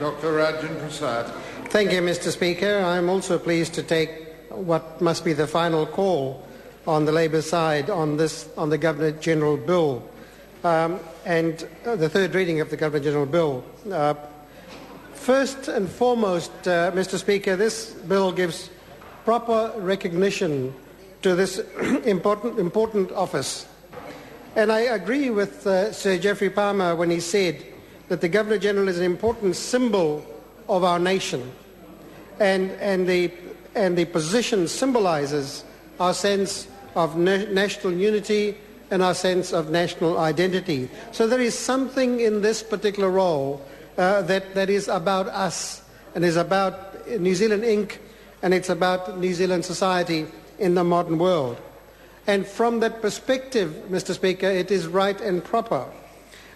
Dr. Rajan Prasad. Thank you, Mr. Speaker. I'm also pleased to take what must be the final call on the Labour side on the Governor-General Bill, and the third reading of the Governor-General Bill. First and foremost, Mr. Speaker, this bill gives proper recognition to this important office. And I agree with Sir Geoffrey Palmer when he said that the Governor-General is an important symbol of our nation, and the position symbolises our sense of national unity and our sense of national identity. So there is something in this particular role that is about us, and is about New Zealand Inc., and it's about New Zealand society in the modern world. And from that perspective, Mr. Speaker, it is right and proper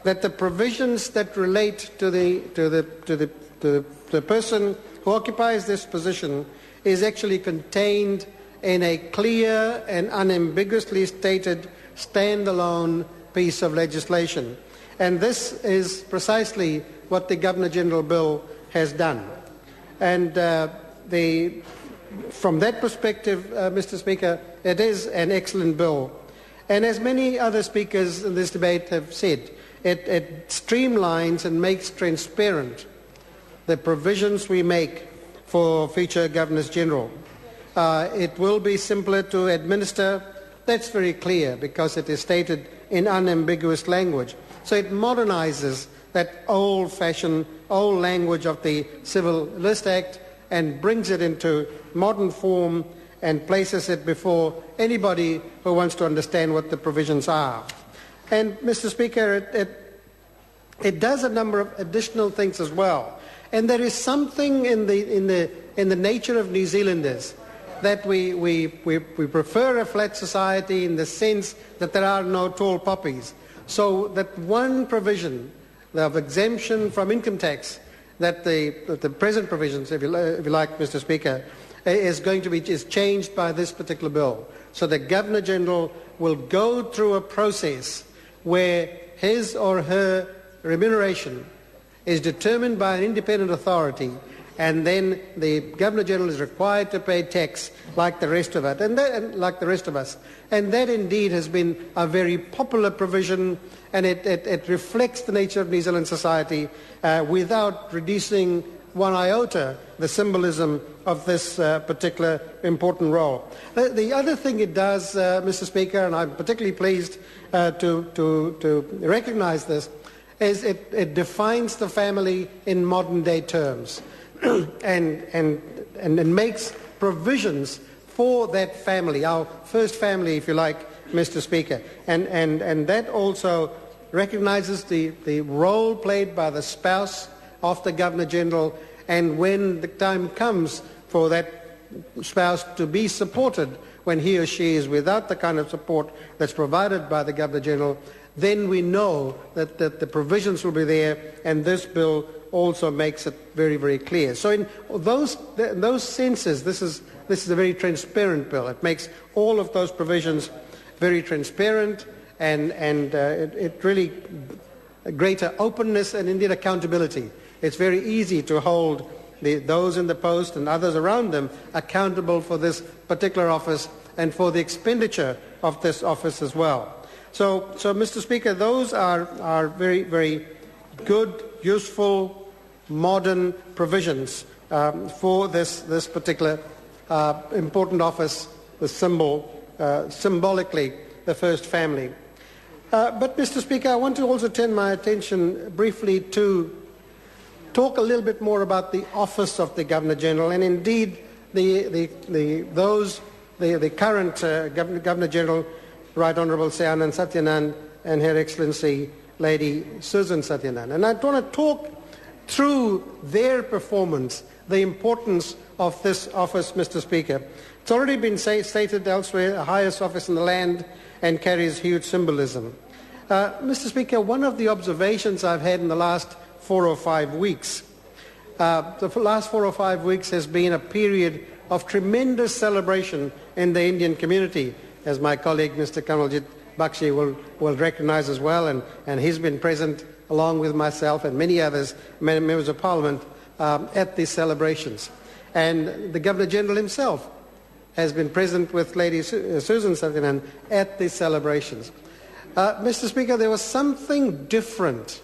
that the provisions that relate to the person who occupies this position is actually contained in a clear and unambiguously stated standalone piece of legislation. And this is precisely what the Governor-General Bill has done. And from that perspective, Mr. Speaker, it is an excellent bill. And as many other speakers in this debate have said, it streamlines and makes transparent the provisions we make for future Governors-General. It will be simpler to administer. That's very clear because it is stated in unambiguous language. So it modernises that old-fashioned, old language of the Civil List Act and brings it into modern form and places it before anybody who wants to understand what the provisions are. And, Mr. Speaker, it does a number of additional things as well. And there is something in the nature of New Zealanders that we prefer a flat society in the sense that there are no tall poppies. So that one provision of exemption from income tax, that the present provisions, if you like, Mr. Speaker, is changed by this particular bill. So the Governor-General will go through a process where his or her remuneration is determined by an independent authority, and then the Governor-General is required to pay tax like the rest of it, and like the rest of us. And that indeed has been a very popular provision, and it reflects the nature of New Zealand society without reducing one iota the symbolism of this particular important role. The other thing it does, Mr. Speaker, and I'm particularly pleased to recognise this, is it defines the family in modern-day terms and makes provisions for that family, our first family, if you like, Mr. Speaker. And that also recognises the role played by the spouse of the Governor-General, and when the time comes for that spouse to be supported when he or she is without the kind of support that's provided by the Governor-General, then we know that the provisions will be there, and this bill also makes it very, very clear. So in those senses, this is a very transparent bill. It makes all of those provisions very transparent, and it really greater openness and indeed accountability. It's very easy to hold those in the post and others around them accountable for this particular office and for the expenditure of this office as well. So Mr. Speaker, those are very, very good, useful, modern provisions for this particular important office, the symbolically the first family. But, Mr. Speaker, I want to also turn my attention briefly to talk a little bit more about the office of the Governor-General, and indeed the current Governor-General, Right Honourable Sir Anand Satyanand, and Her Excellency Lady Susan Satyanand. And I want to talk through their performance, the importance of this office, Mr. Speaker. It's already been stated elsewhere, the highest office in the land, and carries huge symbolism. Mr. Speaker, one of the observations I've had in the last 4 or 5 weeks, the last 4 or 5 weeks has been a period of tremendous celebration in the Indian community, as my colleague Mr. Kamaljit Bakshi will recognise as well, and he's been present along with myself and many others, many members of Parliament, at these celebrations. And the Governor-General himself has been present with Lady Susan Satyanan at these celebrations. Mr. Speaker, there was something different,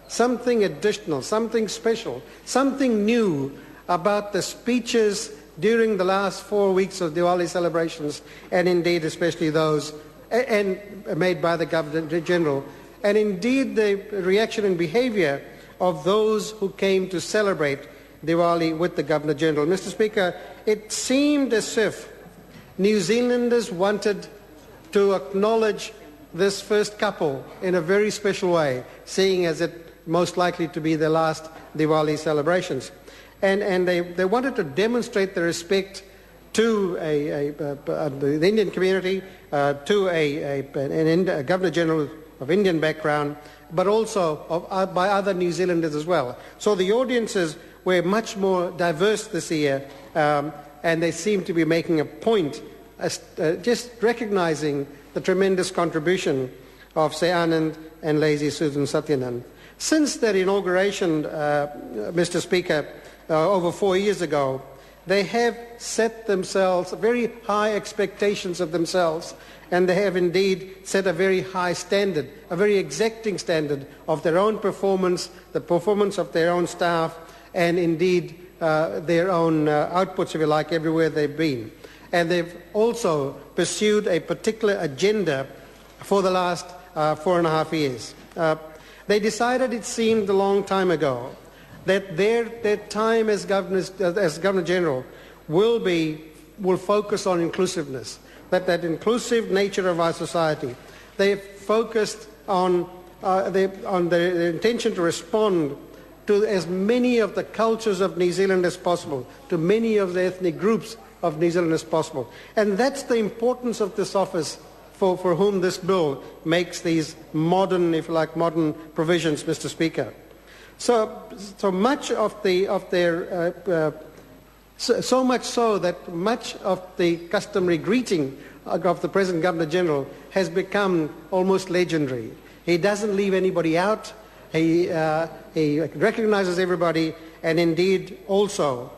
something additional, something special, something new about the speeches during the last 4 weeks of Diwali celebrations, and indeed especially those made by the Governor-General, and indeed the reaction and behaviour of those who came to celebrate Diwali with the Governor-General. Mr. Speaker, it seemed as if New Zealanders wanted to acknowledge this first couple in a very special way, seeing as it most likely to be their last Diwali celebrations. And they wanted to demonstrate their respect to the Indian community, to a Governor-General of Indian background, but also by other New Zealanders as well. So the audiences were much more diverse this year, and they seem to be making a point, just recognising the tremendous contribution of Sir Anand and Lady Susan Satyanan. Since their inauguration, Mr. Speaker, over 4 years ago, they have set themselves very high expectations of themselves, and they have indeed set a very high standard, a very exacting standard of their own performance, the performance of their own staff, and indeed their own outputs, if you like, everywhere they've been. And they've also pursued a particular agenda for the last 4.5 years. They decided, it seemed a long time ago, that their time as Governor-General will focus on inclusiveness, that inclusive nature of our society. They've focused on their intention to respond to as many of the cultures of New Zealand as possible, to many of the ethnic groups of New Zealand as possible. And that's the importance of this office for whom this bill makes these modern, if you like, modern provisions, Mr. Speaker. So much of so much so that much of the customary greeting of the present Governor-General has become almost legendary. He doesn't leave anybody out. He recognises everybody, and indeed also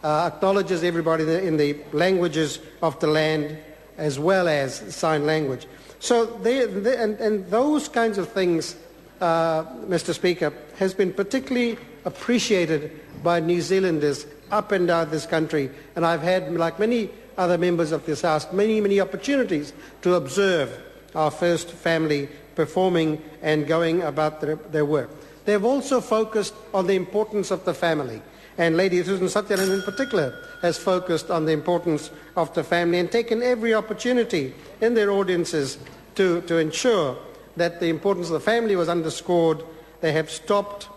acknowledges everybody in the languages of the land as well as sign language. So and those kinds of things, Mr. Speaker, has been particularly appreciated by New Zealanders up and down this country, and I've had, like many other members of this House, many opportunities to observe our first family performing and going about their work. They've also focused on the importance of the family, and Lady Susan Satyanan in particular has focused on the importance of the family and taken every opportunity in their audiences to ensure that the importance of the family was underscored. They have stopped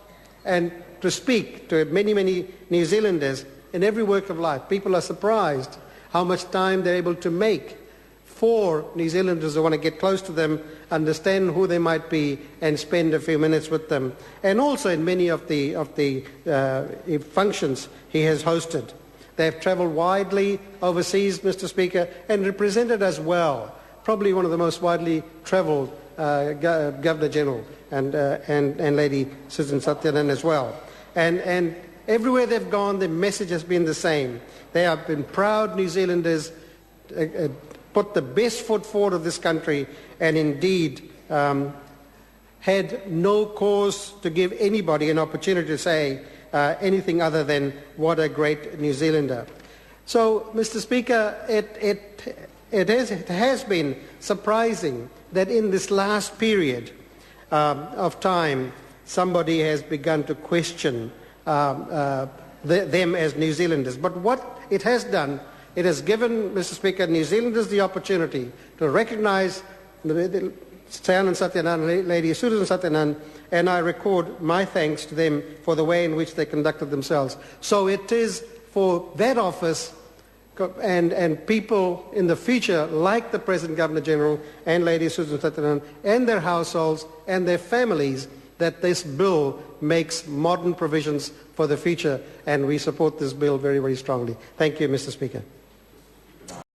and to speak to many New Zealanders in every work of life. People are surprised how much time they're able to make for New Zealanders who want to get close to them, understand who they might be, and spend a few minutes with them. And also in many of the functions he has hosted. They have travelled widely overseas, Mr. Speaker, and represented us well. Probably one of the most widely travelled Governor-General and Lady Susan Satyanan as well. And everywhere they've gone, the message has been the same. They have been proud New Zealanders, put the best foot forward of this country, and indeed had no cause to give anybody an opportunity to say anything other than what a great New Zealander. So, Mr. Speaker, it has been surprising that in this last period of time, somebody has begun to question them as New Zealanders. But what it has done, it has given, Mr. Speaker, New Zealanders the opportunity to recognise Sir Anand Satyanan, Lady Susan Satyanan, and I record my thanks to them for the way in which they conducted themselves. So it is for that office and people in the future, like the present Governor-General and Lady Susan Satyanan, and their households and their families, that this bill makes modern provisions for the future, and we support this bill very, very strongly. Thank you, Mr. Speaker.